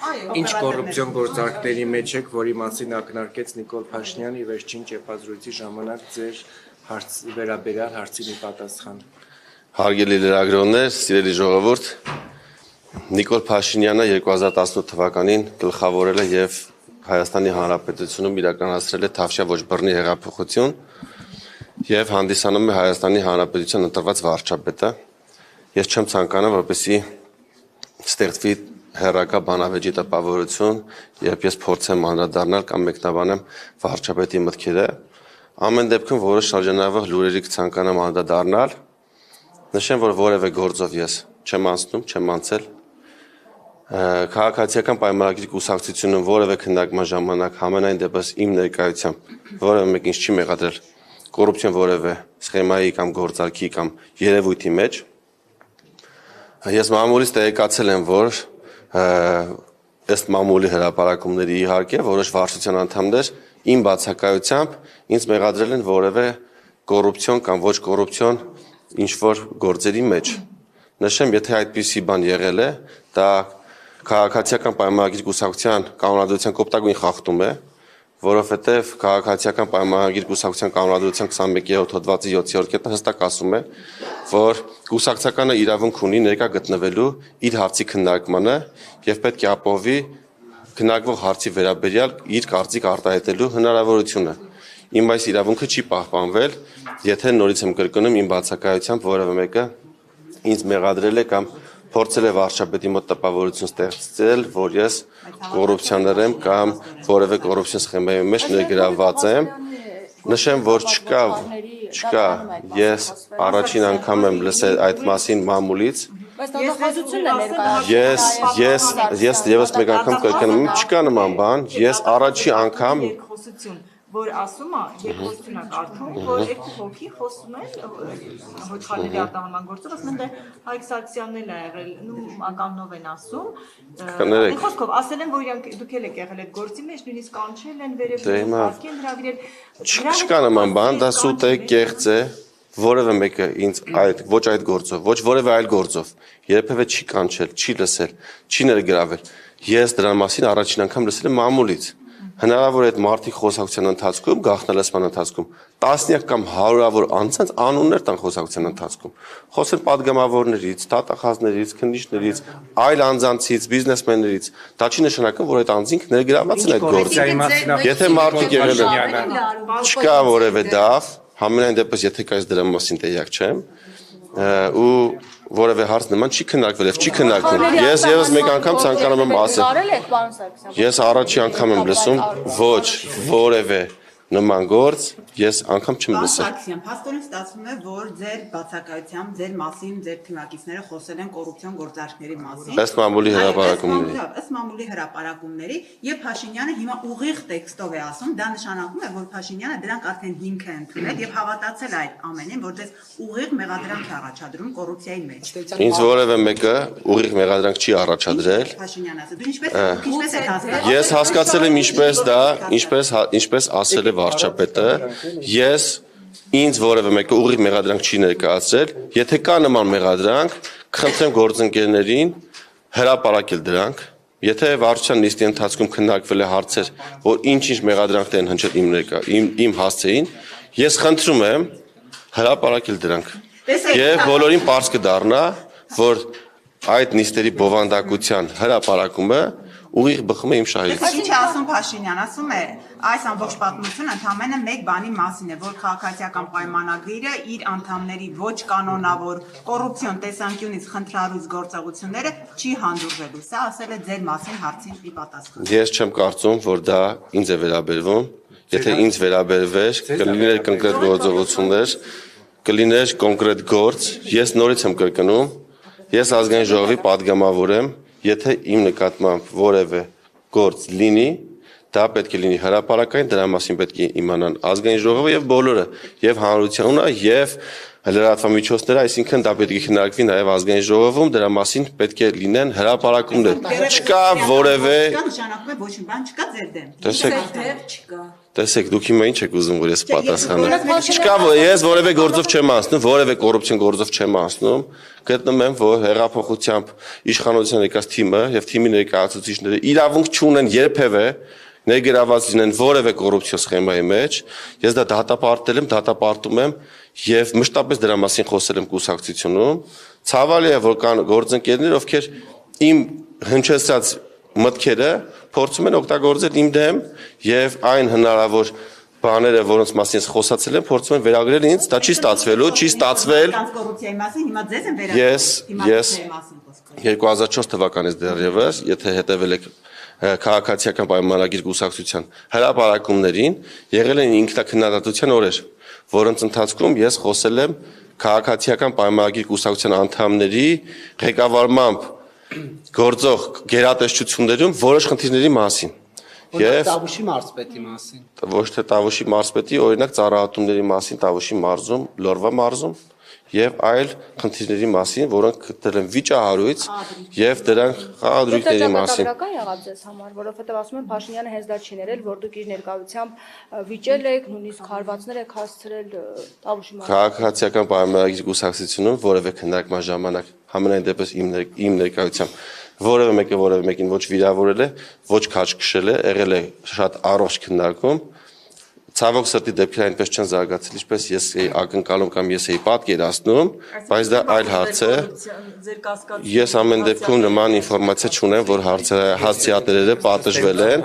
Ինչ կոռուպցիոն գործարքների մեջ եք, որի մասին ակնարկեց Նիկոլ Փաշինյանը ի վերջին ճեպազրույցի ժամանակ ձեր վերաբերյալ հարցին ի պատասխան։ Հարգելի լրագրողներ, սիրելի ժողովուրդ, Նիկոլ Փաշինյանը 2018 թվականին գլխավորել է եւ Հայաստանի Հանրապետությունում իրականացրել է Թավշյա ոչ բռնի հեղափոխություն եւ հանդիսանում է Հայաստանի Հանրապետության ընտրված վարչապետը։ Ես չեմ ցանկանում, որպեսզի ստեղծվի հերակա բանավեճի տպավորություն, երբ ես փորձեմ անդրադառնալ կամ մեկնաբանեմ վարչապետի մտքերը, ամեն դեպքում որոշ շրջանառվող լուրերի կցանկանամ անդրադառնալ, նշեմ, որ որևէ գործով ես չեմ անցնում, չեմ անցել քաղաքացիական պայմանագրի կուսակցությունում որևէ քննարկման ժամանակ համենայն դեպս իմ ներկայությամբ որևէ մեկ ինձ չի մեղադրել կոռուպցիոն որևէ սխեմայի կամ գործարքի կամ երևույթի մեջ։ Ես մամուլից տեղեկացել եմ, որ ըստ մամուլի հրապարակումների իհարկե որոշ վարչության անդամներ իմ բացակայությամբ ինձ մեղադրել են որևէ կոռուպցիոն կամ ոչ կոռուպցիոն ինչ-որ գործերի մեջ։ Նշեմ, եթե այդպիսի բան եղել է, դա քաղաքացիական պայմանագրի կուսակցության կանոնադրության կոպտագույն խախտում է, որովհետև քաղաքացիական պայմանագրի կուսակցության կանոնադրության 21-րդ հոդվածի 7-րդ կետը հստակ ասում է, որ կուսակցականը իրավունք ունի ներկա գտնվելու իր հարցի քննարկմանը եւ պետք է ապահովի քննարկվող հարցի վերաբերյալ իր կարծիք արտահայտելու հնարավորությունը։ Իմ այս իրավունքը չի պահպանվել, եթե նորից եմ կրկնում իմ բացակայությամբ որևէ մեկը ինձ մեղադրել է կամ փորձել է վարչապետի մոտ տպավորություն ստեղծել, որ ես կոռուպցիաներ եմ կամ որևէ կոռուպցիոն սխեմայի մեջ ներգրավված եմ։ Նշեմ, որ չկա, ես առաջին անգամ եմ լսել այդ մասին մամուլից։ Ես եւս մեկ անգամ կրկնում եմ, չկա նման բան, ես առաջին անգամ որ ասում է, երկխոսություն է կարդում, որ երկու հոգի խոսում են Հոչխարների արտահանման գործով, ասում են դե Հայկ Սարգսյանն էլ ա եղել, ականնով են ասում, խոսքով ասել են, որ դուք էլ եք եղել այդ գործի մեջ, նույնիսկ կանչել են վերև պարտքի են հրավիրել։ Չկա նման բան, դա սուտ է, կեղծ է, որևէ մեկը ինձ ոչ այդ գործով, ոչ որևէ այլ գործով երբևէ չի կանչել, չի լսել, չի ներգրավել։ Ես դրա մասին առաջին անգամ լսել եմ մամուլից։ Հնարավոր է այդ մարդիկ խոսակցության ընթացքում, գաղտնալսման ընթացքում, տասնյակ կամ հարյուրավոր անձանց անուններ տան խոսակցության ընթացքում։ Խոսեն պատգամավորներից, դատախազներից, քննիչներից, այլ անձանցից, բիզնեսմեններից։ Դա չի նշանակում, որ այդ անձինք ներգրավված են այդ գործում։ Եթե մարդիկ եղել են, չկա որևէ դավ, համենայն դեպս եթե կայս դրա մասին տեղյակ չեմ, ու որևէ հարց նման չի քննարկվել եւ չի քննարկվում։ Ես եւս մեկ անգամ ցանկանում եմ ասել։ Ես առաջի անգամ եմ լսում ոչ որևէ նման գործ, ես անգամ չեմ լսել։ Սարգսյան, փաստորեն ստացվում է, որ ձեր բացակայությամբ, ձեր մասին, ձեր թիմակիցները խոսել են կոռուպցիոն գործարքների մասին։ Ըստ մամուլի հրապարակումների։ Ըստ մամուլի հրապարակումների, եւ Փաշինյանը հիմա ուղիղ տեքստով է ասում, դա նշանակում է, որ Փաշինյանը դրանք արդեն հիմք է ընդունել եւ հավատացել այդ ամենին, որ դες ուղիղ մեղադրանք է առաջադրում կոռուպցիայի մեջ։ Ինձ որևէ մեկը ուղիղ մեղադրանք չի առաջադրել։ Փաշինյանը ասել, դու ինչպես եք հասկացել։ Ես հասկացել եմ ինչպես ասել է վարչապետը, ես ինձ որևէ մեկը ուղիղ մեղադրանք չի ներկայացրել, եթե կա նման մեղադրանք, կխնդրեմ գործընկերներին հրապարակել դրանք, եթե վարչության նիստի ընթացքում քննարկվել է հարցեր, որ ինչ-ինչ մեղադրանքներ են հնչել իմ հասցեին, ես խնդրում եմ հրապարակել դրանք։ Եվ բոլորին պարզ կդառնա, որ այդ նիստերի բովանդակության հրապարակումը ուղիղ բխում է իմ շահից։ Ինչ է ասում Փաշինյան, ասում է, այս ամբողջ պատմությունը ընդհանրապես մեկ բանի մասին է, որ քաղաքացիական պայմանագրերը իր անդամների ոչ կանոնավոր կոռուպցիոն տեսանկյունից խնդրառույց գործողությունները չի հանդուրժելու։ Սա ասել է ձեր մասին հարցին ի պատասխան։ Ես չեմ կարծում, որ դա ինձ է վերաբերվում, եթե ինձ վերաբերվեր, կլիներ կոնկրետ գործողություններ, կլիներ կոնկրետ գործ, ես նորից եմ կրկնում, ես ազգային ժողովի պատգամավոր եմ, եթե իմ նկատմամբ որևէ գործ լինի, դա պետք է լինի հրապարակային, դրա մասին պետք է իմանան ազգային ժողովը եւ բոլորը, եւ հանրությունը, եւ լրատվամիջոցները, այսինքն դա պետք է քննարկվի նաեւ ազգային ժողովում, դրա մասին պետք է լինեն հրապարակումներ։ Չկա որևէ նշանակում է ոչ մի բան չկա ձեր դեմ։ Տեսեք, Դեռ չկա։ Տեսեք, դուք հիմա ինչ եք ուզում, որ ես պատասխանեմ։ Չկա, որ ես որևէ գործով չեմ անցնում, որևէ կոռուպցիոն գործով չեմ անցնում։ Գտնում եմ, որ հեղափոխությամբ իշխանության եկած թիմը եւ թիմի ներկայացուցիչները իրավունք չունեն երբևէ ներգրաված լինեն որևէ կոռուպցիոն սխեմայի մեջ։ Ես դա դատապարտել եմ, դատապարտում եմ եւ մշտապես դրա մասին խոսել եմ կուսակցությունում։ Ցավալի է, որ կան գործընկերներ, ովքեր իմ հնչեցած մտքերը փորձում են օգտագործել իմ դեմ եւ այն հնարավոր բաները, որոնց մասին ես խոսացել եմ, փորձում են վերագրել ինձ, դա չի ստացվելու, չի ստացվել։ Կոռուպցիայի մասին հիմա ձեզ են Ես 2004 թվականից դեռևս, եթե հետևել եք քաղաքացիական պայմանագիր կուսակցության հրապարակումներին, եղել են ինքնակննադատության օրեր, որոնց ընթացքում ես խոսել եմ քաղաքացիական պայմանագիր կուսակցության անդամների ղեկավարմամբ գործող գերատեսչություններում որոշ խնդիրների մասին։ Եվ Տավուշի մարզպետի մասին։ ոչ թե Տավուշի մարզպետի, օրինակ ծառայությունների մասին Տավուշի մարզում, Լորվա մարզում եւ այլ խնդիրների մասին, որոնք գտել են վիճահարույց եւ դրանք խաղադրույքների մասին։ Դրական եղավ ձեզ համար, որովհետեւ ասում են Փաշինյանը հենց դա չի ներել, որ դուք իր ներկայությամբ վիճել եք, նույնիսկ հարվածներ եք հասցրել Տավուշի մարզում։ Քաղաքացիական պայմանագիր կուսակցությունում որևէ քննարկման ժամանակ համենայն դեպս իմ ներկայությամբ որևէ մեկին ոչ վիրավորել է, ոչ քաջ քշել է, եղել է շատ առողջ քննարկում։ Ցավոք սրտի դեպքերը այնպես չեն զարգացել, ինչպես ես էի ակնկալում կամ ես էի պատկերացնում, բայց դա այլ հարց է։ Ես ամեն դեպքում նման ինֆորմացիա չունեմ, որ հասցեատերերը պատժվել են։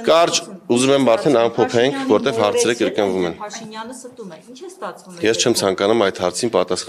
Կարճ ուզում եմ արդեն ամփոփենք, որտեղ հարցերը կրկնվում են։ Փաշինյանը ստում է։ Ինչ է ստացվում։ Ես չեմ ցանկանում այդ հարցին պատասխանել։